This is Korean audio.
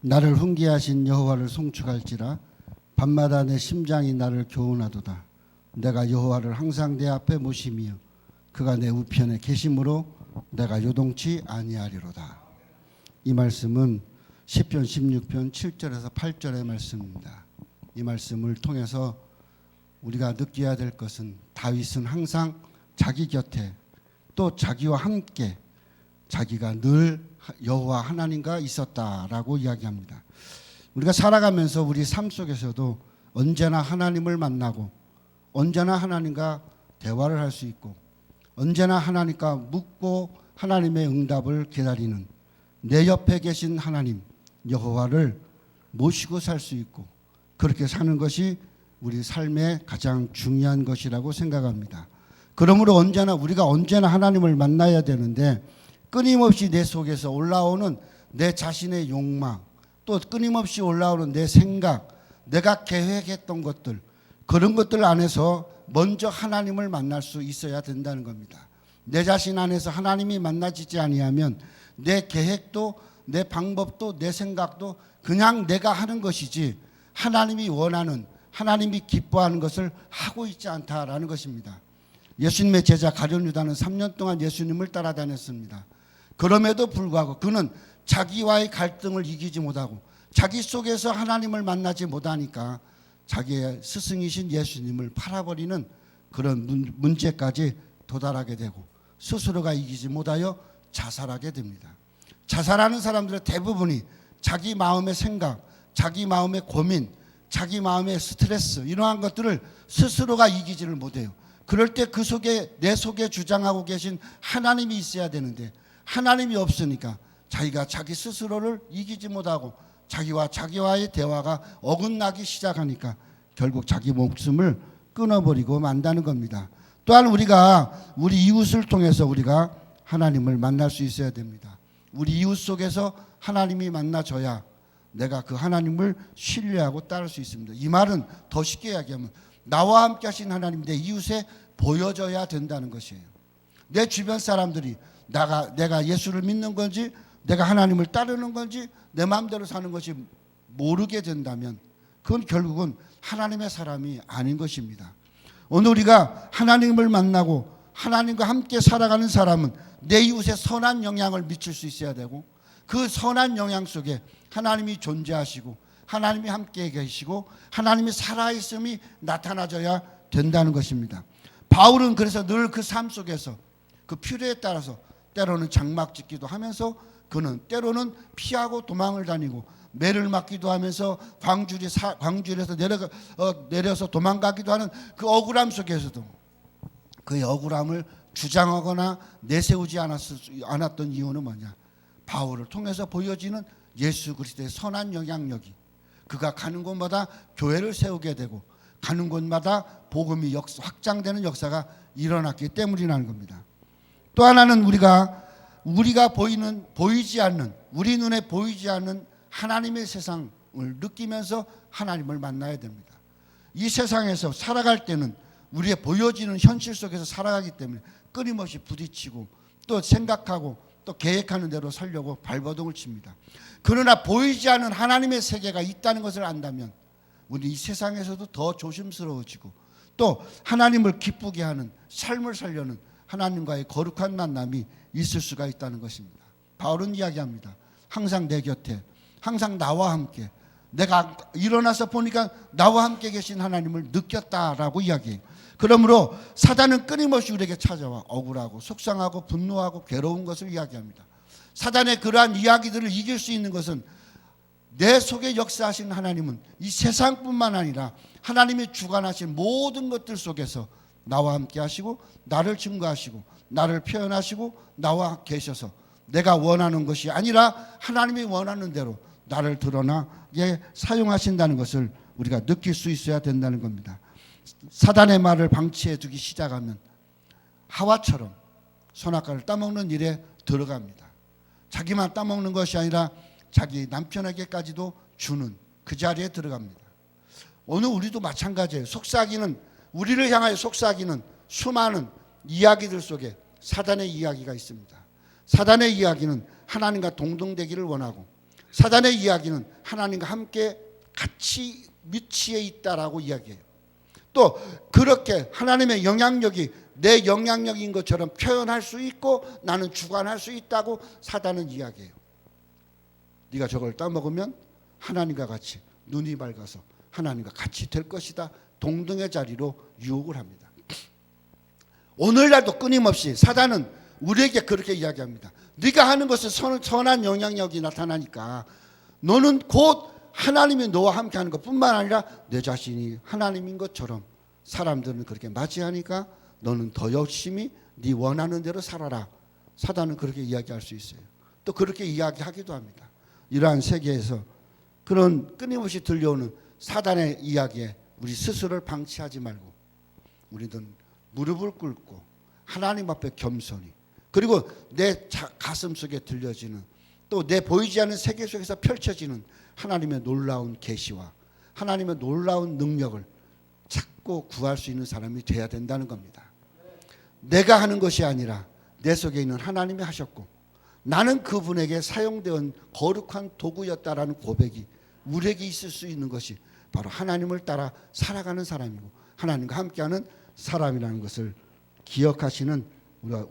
나를 훈계하신 여호와를 송축할지라. 밤마다 내 심장이 나를 교훈하도다. 내가 여호와를 항상 내 앞에 모시며 그가 내 우편에 계심으로 내가 요동치 아니하리로다. 이 말씀은 시편 16편 7절에서 8절의 말씀입니다. 이 말씀을 통해서 우리가 느껴야 될 것은 다윗은 항상 자기 곁에 또 자기와 함께 자기가 늘 여호와 하나님과 있었다라고 이야기합니다. 우리가 살아가면서 우리 삶 속에서도 언제나 하나님을 만나고 언제나 하나님과 대화를 할 수 있고 언제나 하나님과 묻고 하나님의 응답을 기다리는 내 옆에 계신 하나님 여호와를 모시고 살 수 있고 그렇게 사는 것이 우리 삶의 가장 중요한 것이라고 생각합니다. 그러므로 우리가 언제나 하나님을 만나야 되는데 끊임없이 내 속에서 올라오는 내 자신의 욕망, 또 끊임없이 올라오는 내 생각, 내가 계획했던 것들, 그런 것들 안에서 먼저 하나님을 만날 수 있어야 된다는 겁니다. 내 자신 안에서 하나님이 만나지지 아니하면 내 계획도 내 방법도 내 생각도 그냥 내가 하는 것이지 하나님이 원하는 하나님이 기뻐하는 것을 하고 있지 않다라는 것입니다. 예수님의 제자 가룟 유다는 3년 동안 예수님을 따라다녔습니다. 그럼에도 불구하고 그는 자기와의 갈등을 이기지 못하고 자기 속에서 하나님을 만나지 못하니까 자기의 스승이신 예수님을 팔아버리는 그런 문제까지 도달하게 되고 스스로가 이기지 못하여 자살하게 됩니다. 자살하는 사람들의 대부분이 자기 마음의 생각, 자기 마음의 고민, 자기 마음의 스트레스 이러한 것들을 스스로가 이기지를 못해요. 그럴 때 그 속에 내 속에 주장하고 계신 하나님이 있어야 되는데 하나님이 없으니까 자기가 자기 스스로를 이기지 못하고 자기와의 대화가 어긋나기 시작하니까 결국 자기 목숨을 끊어버리고 만다는 겁니다. 또한 우리가 우리 이웃을 통해서 우리가 하나님을 만날 수 있어야 됩니다. 우리 이웃 속에서 하나님이 만나져야 내가 그 하나님을 신뢰하고 따를 수 있습니다. 이 말은 더 쉽게 이야기하면 나와 함께 하신 하나님 내 이웃에 보여져야 된다는 것이에요. 내 주변 사람들이 내가 예수를 믿는 건지 내가 하나님을 따르는 건지 내 마음대로 사는 것이 모르게 된다면 그건 결국은 하나님의 사람이 아닌 것입니다. 오늘 우리가 하나님을 만나고 하나님과 함께 살아가는 사람은 내 이웃에 선한 영향을 미칠 수 있어야 되고 그 선한 영향 속에 하나님이 존재하시고 하나님이 함께 계시고 하나님이 살아있음이 나타나져야 된다는 것입니다. 바울은 그래서 늘 그 삶 속에서 그 필요에 따라서 때로는 장막 짓기도 하면서 그는 때로는 피하고 도망을 다니고 매를 맞기도 하면서 광주리에서 내려서 도망가기도 하는 그 억울함 속에서도 그의 억울함을 주장하거나 내세우지 않았던 이유는 뭐냐? 바울을 통해서 보여지는 예수 그리스도의 선한 영향력이 그가 가는 곳마다 교회를 세우게 되고 가는 곳마다 복음이 확장되는 역사가 일어났기 때문이라는 겁니다. 또 하나는 우리가 보이지 않는 우리 눈에 보이지 않는 하나님의 세상을 느끼면서 하나님을 만나야 됩니다. 이 세상에서 살아갈 때는 우리의 보여지는 현실 속에서 살아가기 때문에 끊임없이 부딪히고 또 생각하고 또 계획하는 대로 살려고 발버둥을 칩니다. 그러나 보이지 않는 하나님의 세계가 있다는 것을 안다면 우리 이 세상에서도 더 조심스러워지고 또 하나님을 기쁘게 하는 삶을 살려는 하나님과의 거룩한 만남이 있을 수가 있다는 것입니다. 바울은 이야기합니다. 항상 내 곁에 항상 나와 함께 내가 일어나서 보니까 나와 함께 계신 하나님을 느꼈다라고 이야기해요. 그러므로 사단은 끊임없이 우리에게 찾아와 억울하고 속상하고 분노하고 괴로운 것을 이야기합니다. 사단의 그러한 이야기들을 이길 수 있는 것은 내 속에 역사하신 하나님은 이 세상뿐만 아니라 하나님이 주관하신 모든 것들 속에서 나와 함께 하시고 나를 증거하시고 나를 표현하시고 나와 계셔서 내가 원하는 것이 아니라 하나님이 원하는 대로 나를 드러나게 사용하신다는 것을 우리가 느낄 수 있어야 된다는 겁니다. 사단의 말을 방치해 두기 시작하면 하와처럼 선악과를 따먹는 일에 들어갑니다. 자기만 따먹는 것이 아니라 자기 남편에게까지도 주는 그 자리에 들어갑니다. 오늘 우리도 마찬가지예요. 우리를 향하여 속삭이는 수많은 이야기들 속에 사단의 이야기가 있습니다. 사단의 이야기는 하나님과 동등되기를 원하고 사단의 이야기는 하나님과 함께 같이 위치해 있다라고 이야기해요. 또 그렇게 하나님의 영향력이 내 영향력인 것처럼 표현할 수 있고 나는 주관할 수 있다고 사단은 이야기해요. 네가 저걸 따먹으면 하나님과 같이 눈이 밝아서 하나님과 같이 될 것이다. 동등의 자리로 유혹을 합니다. 오늘날도 끊임없이 사단은 우리에게 그렇게 이야기합니다. 네가 하는 것은 선한 영향력이 나타나니까 너는 곧 하나님이 너와 함께 하는 것뿐만 아니라 내 자신이 하나님인 것처럼 사람들은 그렇게 맞이하니까 너는 더 열심히 네 원하는 대로 살아라. 사단은 그렇게 이야기할 수 있어요. 또 그렇게 이야기하기도 합니다. 이러한 세계에서 그런 끊임없이 들려오는 사단의 이야기에 우리 스스로를 방치하지 말고 우리는 무릎을 꿇고 하나님 앞에 겸손히, 그리고 내 가슴 속에 들려지는 또 내 보이지 않는 세계 속에서 펼쳐지는 하나님의 놀라운 계시와 하나님의 놀라운 능력을 찾고 구할 수 있는 사람이 돼야 된다는 겁니다. 내가 하는 것이 아니라 내 속에 있는 하나님이 하셨고 나는 그분에게 사용된 거룩한 도구였다라는 고백이 우리에게 있을 수 있는 것이 바로 하나님을 따라 살아가는 사람이고 하나님과 함께하는 사람이라는 것을 기억하시는 우리가